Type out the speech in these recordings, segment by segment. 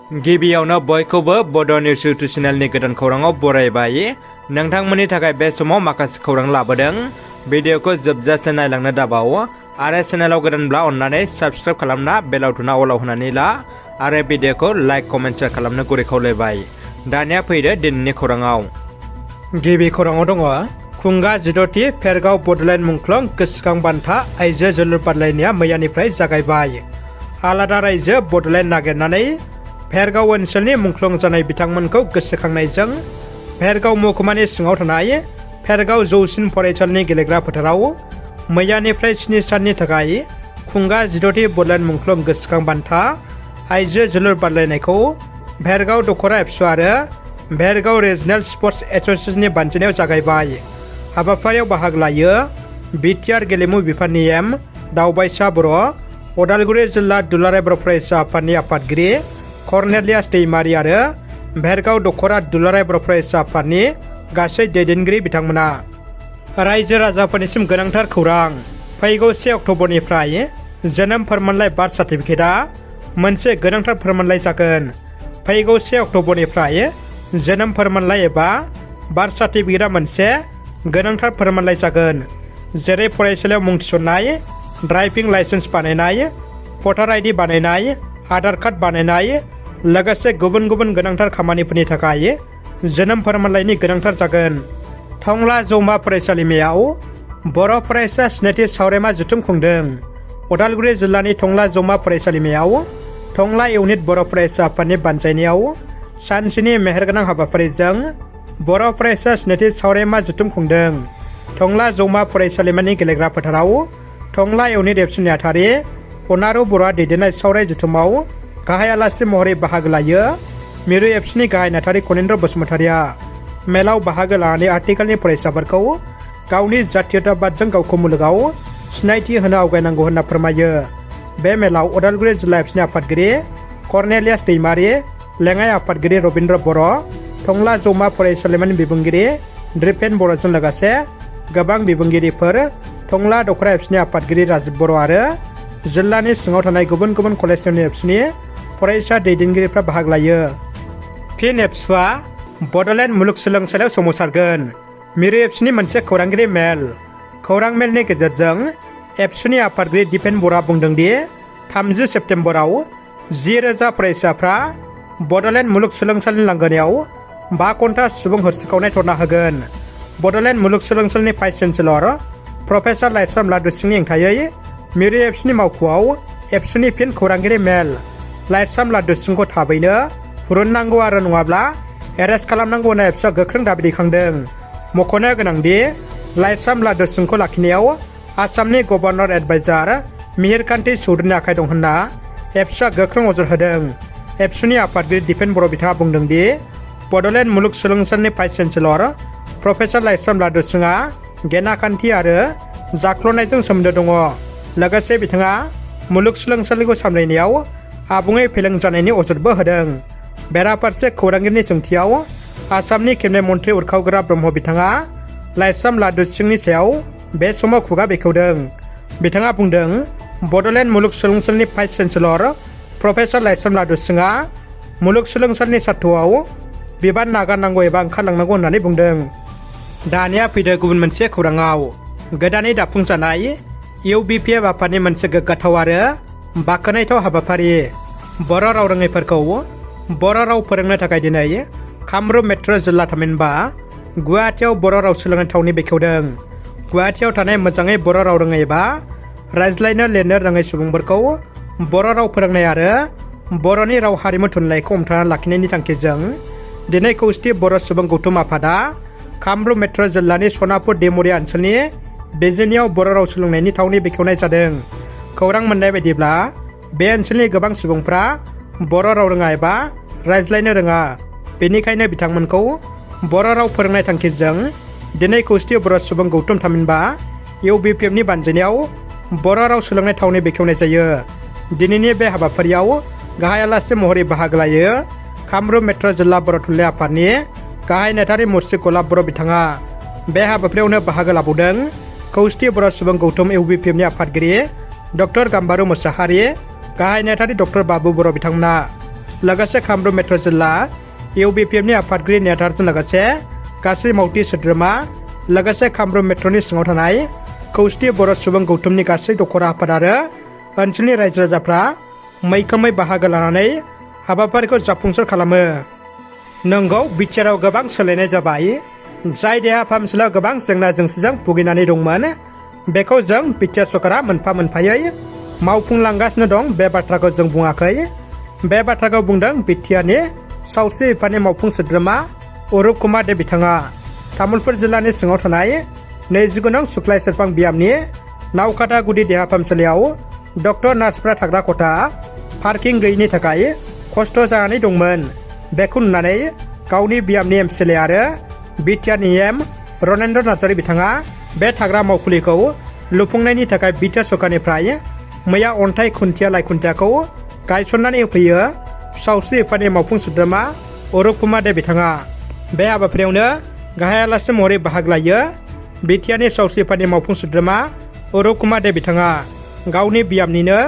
गिबियावनो बयखौबो बड' निउस इउटुब चेनेलनि गोदान खौराङाव बरायबाय। नोंथांमोननि थाखाय बे समाव माखासे खौरां लाबोदों। भिडिअखौ जोबजासे नायलांनो दाबाव आरो चेनेलाव गोदानब्ला अन्नानै साबस्क्राइब खालामना बेल आइकनआ अलाव होनानै ला आरो भिडिअखौ लाइक कमेन्ट शेयार खालामनो गुरै खावलायबाय। दानिया फैदो दिनैनि खौराङाव। गिबि खौराङाव दङ खुंगा 16थि फेरगाव बड'लेण्ड मुंख्लं गोसोखां बान्था आइजो जोलुर बादायलायनाया मैयानिफ्राय जागायबाय। आलादा रायजो बड'लेण्ड नागिरनानै फेरगाव ओनसोलनि मुंख्लं जानाय बिथांमोनखौ गोसोखांनायजों फेरगाव महकुमानि सिङाव थानाय फेरगाव जौसिन फरायसालिनि गेलेग्रा फोथाराव मैयानिफ्राय 7 साननि थाखाय खुंगा 16थि बड'लेण्ड मुंख्लं गोसोखां बान्था आइजो जोलुर बादायलायनायखौ भेरगाव दखरा एबसु आरो भेरगाव रिजनेल स्पर्ट्स एस'सिएशननि बानजायनायाव जागायबाय। हाबाफारियाव बाहागो लायो बिटिआर गेलेमु बिफाननि एम दावबायसा बर', उदालगुरि जिल्ला दुलाराय बर' फरायसा आफादनि आफादगिरि कर्नेलियास दैमारि आरो भेरगाव दखरा दुलाराय बर' फरायसा आफादनि गासै दैदेनगिरि बिथांमोना। रायजो राजाफोरनिसिम गोनांथार खौरां। फैगौ 1 अक्ट'बरनिफ्राय जोनोम फोरमानलाइ बार्थ सार्टिफिकेटआ मोनसे गोनांथार फोरमानलाइ जागोन। फैगौ 1 अक्ट'बरनिफ्राय जोनोम फोरमानलाइ एबा बार्थ सार्टिफिकेटआ मोनसे गोनांथार फोरमानलाइ जागोन, जेरै फरायसालियाव मुं थिसननाय, ड्राइभिं लाइसेन्स बानायनाय, भटार आइडि बानायनाय, आधार कार्ड बानायनाय, लोगोसे गुबुन गुबुन गोनांथार खामानिफोरनि थाखाय जोनोम फोरमानलाइनि गोनांथार जागोन। टंला जौमा फरायसालिमायाव बर' फरायसा सिनायथि सावरायमा जथुम खुंदों। उदालगुरि जिल्लानि टंला जौमा फरायसालिमायाव टंला इउनिट बर' फरायसा आफादनि बानजायनायाव सानसेनि मेहेरगोनां हाबाफारिजों बर' फरायसा सिनायथि सावरायमा जथुम खुंदों। टंला जौमा फरायसालिमानि गेलेग्रा फोथाराव टंला इउनिट एबसु नेहाथारि अनारु बर'आ दैदेननाय सावराय जथुमाव गाहाय आलासि महरै बाहागो लायो मिरु एबसुनि गाहाय नेहाथारि कनिन्द्र बसुमतारिया। मेलाव बाहागो लानानै आथिखालनि फरायसाफोरखौ गावनि जातीयताबादजों गावखौ मुलुगाव सिनायथि होनो आवगायनांगौ होनना फोरमायो। बे मेलाव उदालगुरि जिल्ला एबसुनि आफादगिरि कर्नेलियास दैमारि, लेङाइ आफादगिरि रबिन्द्र बर', टंला जौमा फरायसालिमानि बिबुंगिरि द्रिपेन बर'जों लोगोसे गोबां बिबुंगिरिफोर, टंला दखरा एबसुनि आफादगिरि राजिब बर' आरो जिल्लानि सिङाव थानाय गुबुन गुबुन कलेजनि एबसुनि फरायसा दैदेनगिरिफ्रा बाहागो लायो। फिन एबसुआ बड'लेण्ड मुलुगसोलोंसालियाव सोमावसारगोन। मिरु एबसुनि मोनसे खौरांगिरि मेल। खौरां मेलनि गेजेरजों एबसुनि आफादगिरि दिपेन बर'आ बुंदों दि 30 सेप्तेम्बराव 10,000 फरायसाफ्रा बड'लेण्ड मुलुगसोलोंसालिनि लांगोनायाव 5 घन्टा सुबुं होस्रिखावनाय धरना होगोन। बड'लेण्ड मुलुगसोलोंसालिनि भाइस चेन्सेलर प्रफेसार लाइस्राम लादु सिंहनि हेंथायै मिरु एबसुनि मावख'आव एबसुनि फिन खौरांगिरि मेल। लाइस्राम लादु सिंहखौ थाबैनो हुरुननांगौ आरो नङाब्ला एरेस्ट खालामनांगौ होनना एबसुआ गोख्रों दाबि दैखांदों। मख'नो गोनांदि लाइस्राम लादु सिंहखौ लाखिनायाव आसामनि गभर्नर एडभाइजार मिहिरकान्ति चौधुरीनि आखाइ दं होनना एबसुआ गोख्रों अजद होदों। एबसुनि आफादगिरि दिपेन बर' बिथाङा बुंदों दि बड'लेण्ड मुलुगसोलोंसालिनि भाइस चेन्सेलर प्रफेसार लाइस्राम लादु सिंहआ गेनाखान्थि आरो जाख्ल'नायजों सोमोन्दो दङ। लोगोसे बिथाङा मुलुगसोलोंसालिखौ सामलायनायाव आबुङै फेलें जानायनि अजदबो होदों। बेराफारसे खौरांगिरिनि सोंथियाव आसामनि केबिनेट मन्थ्रि उरखावगोरा ब्रह्म बिथाङा लाइस्राम लादु सिंहनि सायाव बे समाव खुगा बेखेवदों। बिथाङा बुंदों बड'लेण्ड मुलुगसोलोंसालिनि भाइस चेन्सेलर प्रफेसार लाइस्राम लादु सिंहआ मुलुगसोलोंसालिनि सार्थ'आव बिबान नागारनांगौ एबा ओंखारलांनांगौ होननानै बुंदों। दानिया फैदो गुबुन मोनसे खौराङाव। गोदानै दाफुंजानाय BPF आफादनि मोनसे गोग्गाथाव आरो बाख्नायथाव हाबाफारि। बर' राव रोङैफोरखौ बर' राव फोरोंनो थाखाय दिनै कामरुप मेट्र' जिल्ला थामहिनबा गुवाहाटीयाव बर' राव सोलोंनाय थावनि बेखेवदों। गुवाहाटीयाव थानाय मोजाङै बर' राव रोङै एबा रायज्लायनो लिरनो रोङै सुबुंफोरखौ बर' राव फोरोंनाय आरो बर'नि राव हारिमु थुनलाइखौ हमथाना लाखिनायनि थांखिजों दिनै खौसेथि बर' सुबुं गौथुम आफादा कामरुप मेट्र' जिल्लानि सनापुर डेम'रिया ओनसोलनि बेजिनियाव बर' राव सोलोंनायनि थावनि बेखेवनाय जादों। खौरां मोननाय बायदिब्ला बे ओनसोलनि गोबां सुबुंफ्रा बर' राव रोङा एबा रायज्लायनो रोङा। बेनिखायनो बिथांमोनखौ बर' राव फोरोंनाय थांखिजों दिनै खौसेथि बर' सुबुं गौथुम थामहिनबा BPFनि बानजायनायाव बर' राव सोलोंनाय थावनि बेखेवनाय जायो। दिनैनि बे हाबाफारियाव गाहाय आलासि महरै बाहागो लायो कामरुप मेट्र' जिल्ला बर' थुनलाइ आफादनि गाहाय नेहाथारि मुस्रि गलाब बर' बिथाङा। बे हाबाफारियावनो बाहागो लाबावदों खौसेथि बर' सुबुं गौथुम BPFनि आफादगिरि डक्टर गाम्बारु मोसाहारि, गाहाय नेहाथारि डक्टर बाबु बर' बिथांमोना। लोगोसे कामरुप मेट्र' जिल्ला BPFनि आफादगिरि नेहाथारजों लोगोसे गासै मावथि सोद्रोमा लोगोसे कामरुप मेट्र'नि सिङाव थानाय खौसेथि बर' सुबुं गौथुमनि गासै दखरा आफाद आरो ओनसोलनि रायजो राजाफ्रा मैखोमै बाहागो लानानै हाबाफारिखौ जाफुंसार खालामो। नंगौ, बिटिआरआव गोबां सोलायनाय जाबाय। जाय देहा फाहामसालियाव गोबां जेंना जेंसिजों भुगिनानै दंमोन, बेखौ जों बिटिआर सरकारा मोनफा मोनफायै मावफुंलांगासिनो दं। बे बाथ्राखौ जों बुङाखै, बे बाथ्राखौ बुंदों बिटिआरनि सावस्रि बिफाननि मावफुं सोद्रोमा अरुप कुमार दे बिथाङा। तामुलपुर जिल्लानि सिङाव थानाय 29 नं सुख्लाय सेरफां बियामनि नावकाटा गुदि देहा फाहामसालियाव डक्टर नार्सफ्रा थाग्रा खथा पार्किं गैयिनि थाखाय खस्थ' जानानै दंमोन। बेखौ नुनानै गावनि बियामनि MCLA आरो बिटिआरनि रनेन्द्र नार्जारि बिथाङा बे थाग्रा मावखुलिखौ लुफुंनायनि थाखाय बिटिआर सरकारनिफ्राय मैया अन्थाइ खुन्थिया लाइखुन्थियाखौ गायसननानै होफैयो। सावस्रि बिफाननि मावफुं सोद्रोमा अरुप कुमार दे बिथाङा बे हाबाफारियावनो गाहाय आलासि महरै बाहागो लायो। बिटिआरनि सावस्रि बिफाननि मावफुं सोद्रोमा अरुप कुमार दे बिथाङा गावनि बियामनिनो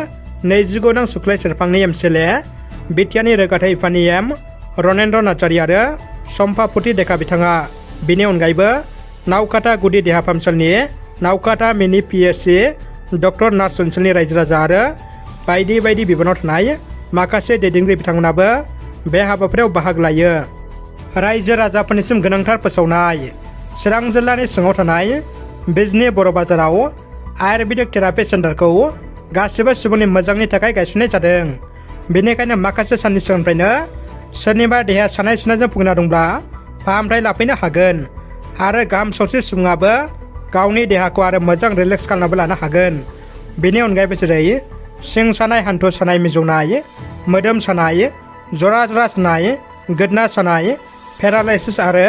29 नं सुख्लाय सेरफांनि MCLA बिटिआरनि रोगाथाइ बिफाननि रनेन्द्र नार्जारि आरो सम्पापुति देखा बिथाङा बेनि अनगायैबो नावकाटा गुदि देहा फाहामसालिनि नावकाटा मिनि PSC डक्टर नार्स ओनसोलनि रायजो राजा आरो बायदि बायदि बिबानाव थानाय माखासे दैदेनगिरि बिथांमोनाबो बे हाबाफारियाव बाहागो लायो। रायजो राजाफोरनिसिम गोनांथार फोसावनाय। चिरां जिल्लानि सिङाव थानाय बिजनि बर' बाजाराव आयुर्वेदिक थेरापि सेन्टारखौ गासिबो सुबुंनि मोजांनि थाखाय गायसननाय जादों। बेनिखायनो माखासे साननि सिगांनिफ्रायनो सोरनिबा देहाया सानाय सुनायजों भुगिना दंब्ला फाहामथाय लाफैनो हागोन आरो गाहाम सावस्रि सुबुङाबो गावनि देहाखौ आरो मोजां रिलेक्स खालामनाबो लानो हागोन। बेनि अनगायैबो जेरै सिं सानाय, हान्थु सानाय, मिजौनाय, मोदोम सानाय, जरा जरा सानाय, गोदना सानाय, पेरालाइसिस आरो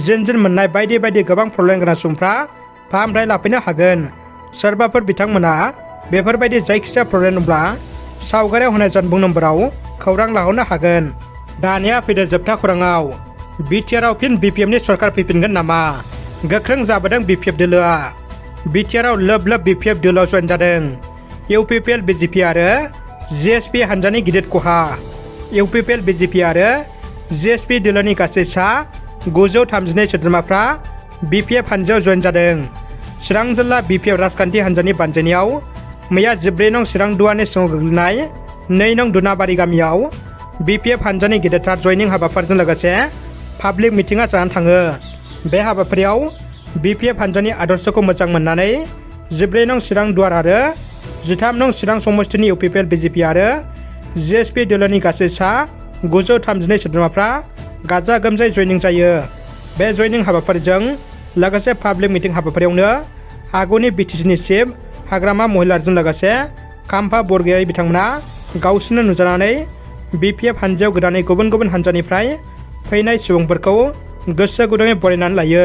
जिनजिन मोननाय बायदि बायदि गोबां प्रब्लेम गोनां सुबुंफ्रा फाहामथाय लाफैनो हागोन। सोरबाफोर बिथांमोना बेफोरबायदि जायखिजाया प्रब्लेम दंब्ला सावगारियाव होनाय जानबुं नम्बराव खौरां लाहरनो हागोन। दानिया फैदो जोबथा खौराङाव। बिटिआरआव फिन BPFनि सरकार फैफिनगोन नामा? गोख्रों जाबोदों BPF दोलोआ। बिटिआरआव लोब लोब BPF दोलोआव जयेन जादों UPPL BJP आरो GSP हानजानि गिदिर खहा। UPPL BJP आरो GSP दोलोनि गासै सा 932 सोद्रोमाफ्रा BPF हानजायाव जयेन जादों। चिरां जिल्ला BPF राजखान्थि हानजानि बानजायनायाव मैया 14 नं चिरां दुवारनि सिङाव गोग्लैनाय 2 नं दुनाबारि गामियाव BPF हानजानि गेदेरथार जयनिं हाबाफारिजों लोगोसे पाब्लिक मिटिंआ जानानै थाङो। बे हाबाफारियाव BPF हानजानि आदर्शखौ मोजां मोननानै 14 नं चिरां दुवार आरो 13 नं चिरां समस्तिनि UPPL BJP आरो GSP दोलोनि गासै सा 932 सोद्रोमाफ्रा गाजा गोमजायै जयनिं जायो। बे जयनिं हाबाफारिजों लोगोसे पाब्लिक मिटिं हाबाफारियावनो आगुनि BTCनि चिफ हाग्रामा महिलारजों लोगोसे खाम्फा बरगयारि बिथांमोना गावसोरनो नुजानानै BPF हानजायाव गोदानै गुबुन गुबुन हानजानिफ्राय फैनाय सुबुंफोरखौ गोसो गुदुङै बरायनानै लायो।